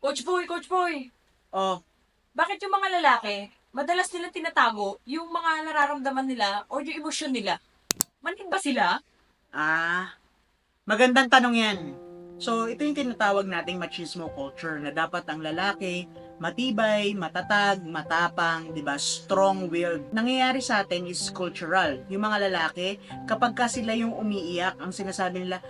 Coach Boy, Oh, bakit yung mga lalaki, madalas nilang tinatago yung mga nararamdaman nila o yung emosyon nila? Manig ba sila? magandang tanong yan. So, ito yung tinatawag nating machismo culture na dapat ang lalaki matibay, matatag, matapang, 'di ba? Strong-willed. Nangyayari sa atin is cultural. Yung mga lalaki, kapag ka sila yung umiiyak, ang sinasabi nila,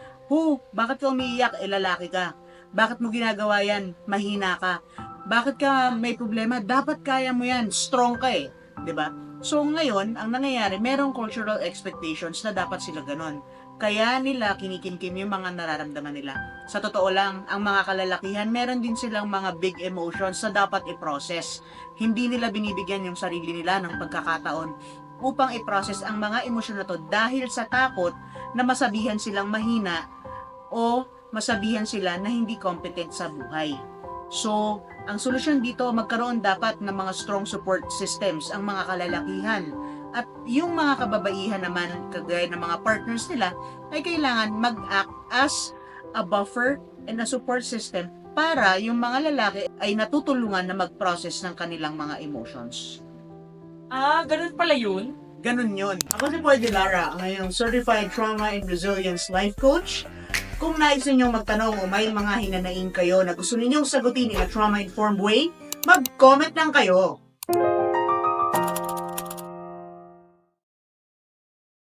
bakit ka umiiyak? Lalaki ka. Bakit mo ginagawa yan? Mahina ka. Bakit ka may problema? Dapat kaya mo yan. Strong ka eh. 'Di ba? So ngayon, ang nangyayari, merong cultural expectations na dapat sila ganon. Kaya nila kinikimkim yung mga nararamdaman nila. Sa totoo lang, ang mga kalalakihan, meron din silang mga big emotions na dapat i-process. Hindi nila binibigyan yung sarili nila ng pagkakataon upang i-process ang mga emosyon na to dahil sa takot na masabihan silang mahina o masabihan sila na hindi competent sa buhay. So, ang solusyon dito, magkaroon dapat ng mga strong support systems ang mga kalalakihan. At yung mga kababaihan naman, kagaya ng mga partners nila, ay kailangan mag-act as a buffer and a support system para yung mga lalaki ay natutulungan na mag-process ng kanilang mga emotions. Ganun pala yun? Ganun yun. Ako si Boy Lara, ang iyong Certified Trauma and Resilience Life Coach. Kung nais ninyong magtanong o may mga hinanaing kayo na gusto ninyong sagutin in a trauma-informed way, mag-comment lang kayo.